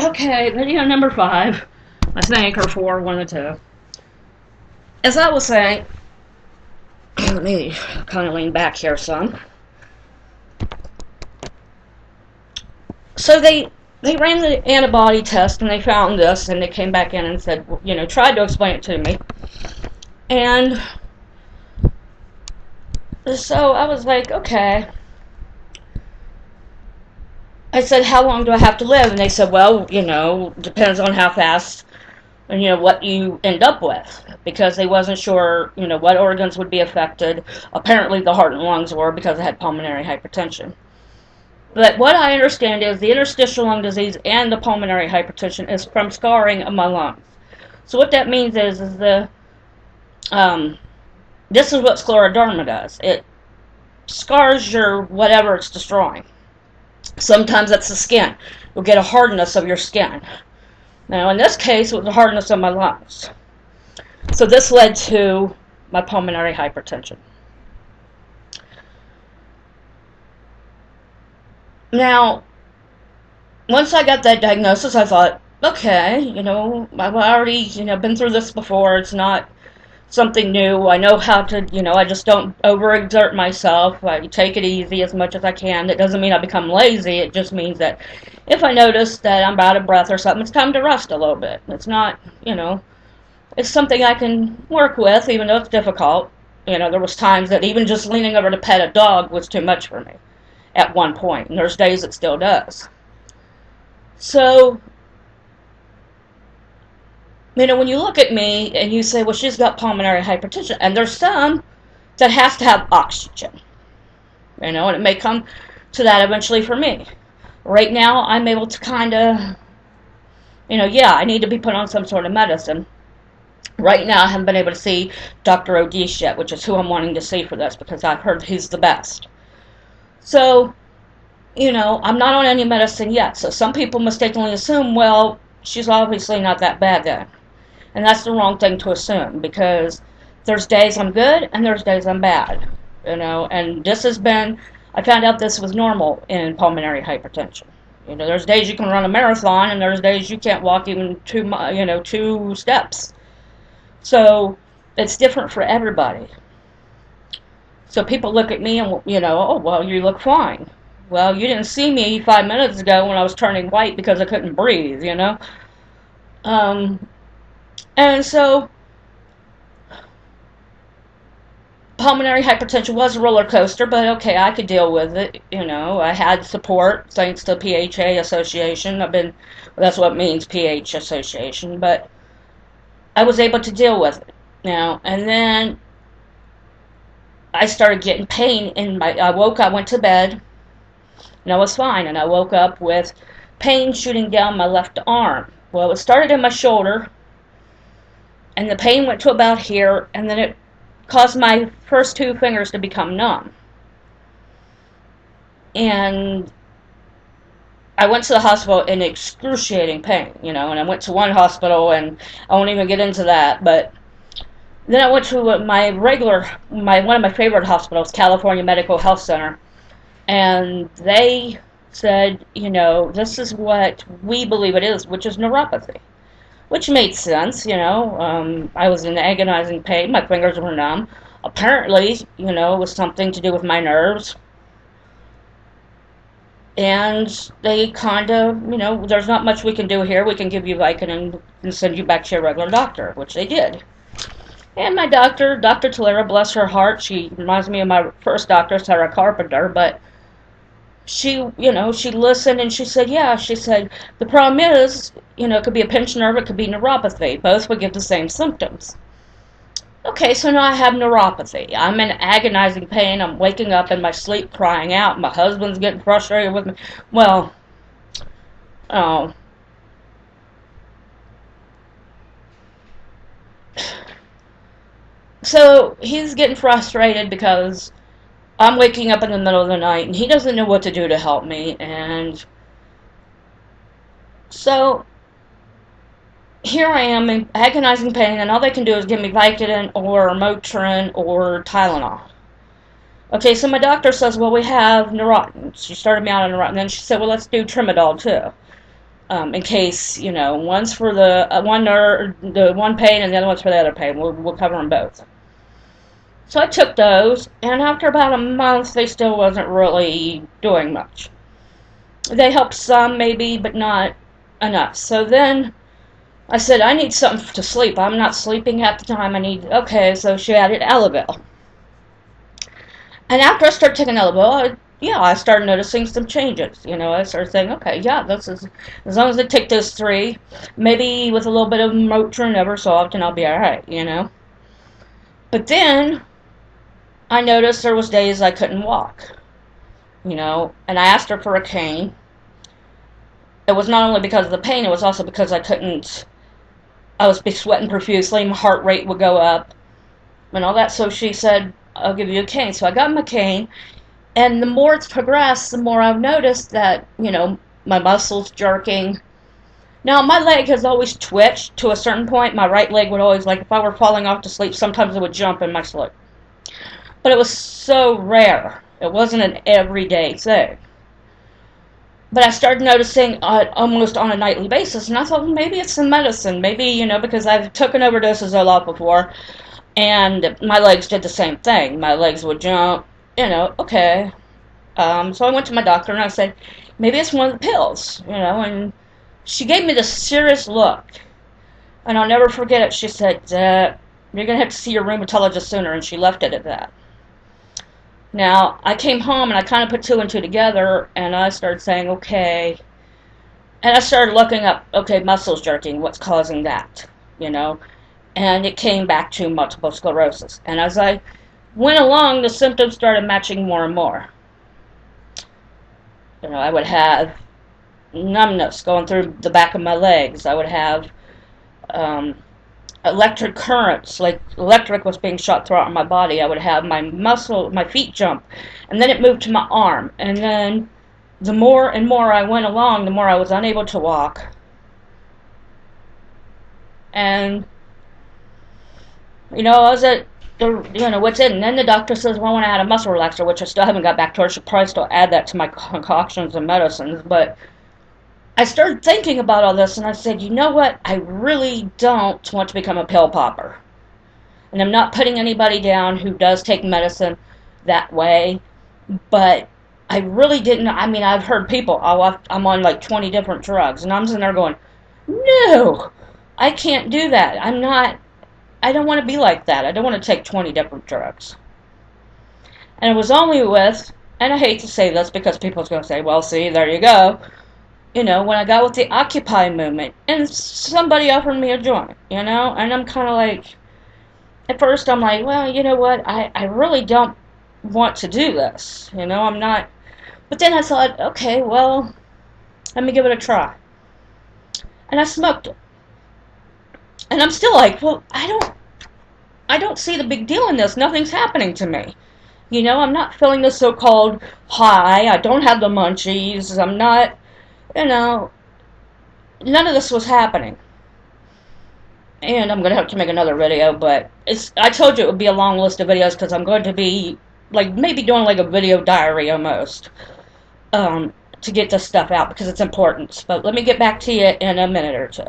Okay, video number 5, I think, or 4, one of the two. As I was saying, let me kind of lean back here some. So they ran the antibody test and they found this, and they came back in and said, tried to explain it to me. And so I was like, okay. I said, how long do I have to live? And they said, well, depends on how fast and what you end up with, because they wasn't sure what organs would be affected. Apparently the heart and lungs were, because I had pulmonary hypertension. But what I understand is the interstitial lung disease and the pulmonary hypertension is from scarring of my lungs. So what that means is this is what scleroderma does. It scars your whatever it's destroying. Sometimes that's the skin. You'll get a hardness of your skin. Now, in this case, it was the hardness of my lungs. So this led to my pulmonary hypertension. Now, once I got that diagnosis, I thought, okay, I've already, been through this before. It's not something new. I know how to, I just don't overexert myself. I take it easy as much as I can. That doesn't mean I become lazy. It just means that if I notice that I'm out of breath or something, it's time to rest a little bit. It's not, it's something I can work with, even though it's difficult. There was times that even just leaning over to pet a dog was too much for me at one point, and there's days it still does. So, when you look at me and you say, well, she's got pulmonary hypertension, and there's some that has to have oxygen, and it may come to that eventually for me. Right now, I'm able to kind of, I need to be put on some sort of medicine. Right now, I haven't been able to see Dr. Odish yet, which is who I'm wanting to see for this, because I've heard he's the best. So, I'm not on any medicine yet. So some people mistakenly assume, well, she's obviously not that bad then. And that's the wrong thing to assume, because there's days I'm good and there's days I'm bad. And this has been, I found out this was normal in pulmonary hypertension. There's days you can run a marathon and there's days you can't walk even 2 steps. So it's different for everybody. So people look at me and, oh, well, you look fine. Well, you didn't see me 5 minutes ago when I was turning white because I couldn't breathe, And so pulmonary hypertension was a roller coaster, but okay, I could deal with it. I had support thanks to PHA Association. That's what it means, PH Association, but I was able to deal with it. And then I started getting pain I went to bed, and I was fine, and I woke up with pain shooting down my left arm. Well, it started in my shoulder, and the pain went to about here, and then it caused my first 2 fingers to become numb. And I went to the hospital in excruciating pain, and I went to one hospital, and I won't even get into that, but then I went to one of my favorite hospitals, California Medical Health Center, and they said, this is what we believe it is, which is neuropathy, which made sense. I was in agonizing pain, my fingers were numb. Apparently, it was something to do with my nerves, and they kind of, there's not much we can do here. We can give you Vicodin and send you back to your regular doctor, which they did. And my doctor, Dr. Tolera, bless her heart, she reminds me of my first doctor, Sarah Carpenter, but she listened and she said, the problem is, it could be a pinched nerve, it could be neuropathy. Both would give the same symptoms. Okay, so now I have neuropathy. I'm in agonizing pain. I'm waking up in my sleep crying out. My husband's getting frustrated with me. Well, oh. So he's getting frustrated because I'm waking up in the middle of the night and he doesn't know what to do to help me. And so here I am in agonizing pain, and all they can do is give me Vicodin or Motrin or Tylenol. Okay, so my doctor says, well, we have Neurontin. She started me out on Neurontin, and then she said, well, let's do Tramadol too. in case, one's for the one nerve, the one pain, and the other one's for the other pain. We'll cover them both. So I took those, and after about a month, they still wasn't really doing much. They helped some, maybe, but not enough. So then I said, I need something to sleep. I'm not sleeping at the time. Okay, so she added Elavil. And after I started taking Elavil, I started noticing some changes. I started saying, okay, yeah, this is, as long as I take those 3, maybe with a little bit of Motrin every so often, I'll be alright, But then I noticed there was days I couldn't walk, and I asked her for a cane. It was not only because of the pain, it was also because I was sweating profusely, my heart rate would go up, and all that, so she said, I'll give you a cane. So I got my cane, and the more it's progressed, the more I've noticed that, my muscles jerking. Now, my leg has always twitched to a certain point. My right leg would always, like, if I were falling off to sleep, sometimes it would jump in my sleep. But it was so rare. It wasn't an everyday thing. But I started noticing it almost on a nightly basis, and I thought, well, maybe it's some medicine. Maybe, because I've taken overdoses a lot before, and my legs did the same thing. My legs would jump, okay. So I went to my doctor, and I said, maybe it's one of the pills, and she gave me this serious look. And I'll never forget it. She said, you're going to have to see your rheumatologist sooner, and she left it at that. Now, I came home and I kind of put 2 and 2 together, and I started saying, okay. And I started looking up, okay, muscles jerking, what's causing that, And it came back to multiple sclerosis. And as I went along, the symptoms started matching more and more. I would have numbness going through the back of my legs. I would have electric currents, like electric was being shot throughout my body. I would have my feet jump, and then it moved to my arm, and then the more and more I went along, the more I was unable to walk. And I was at what's in, and then the doctor says, well, when I had a muscle relaxer, which I still haven't got back to her, I should probably still add that to my concoctions and medicines, but I started thinking about all this, and I said, you know what? I really don't want to become a pill popper. And I'm not putting anybody down who does take medicine that way, but I really didn't. I mean, I've heard people, I'm on like 20 different drugs, and I'm sitting there going, no, I can't do that. I don't want to be like that. I don't want to take 20 different drugs. And it was only with, and I hate to say this because people's going to say, well, see, there you go. When I got with the Occupy movement, and somebody offered me a joint, and I'm kind of like, at first I'm like, well, you know what, I really don't want to do this, I'm not, but then I thought, okay, well, let me give it a try, and I smoked it, and I'm still like, well, I don't see the big deal in this, nothing's happening to me, I'm not feeling the so-called high, I don't have the munchies, I'm not, none of this was happening. And I'm going to have to make another video, but I told you it would be a long list of videos because I'm going to be, like, maybe doing like a video diary almost, to get this stuff out because it's important. But let me get back to you in a minute or 2.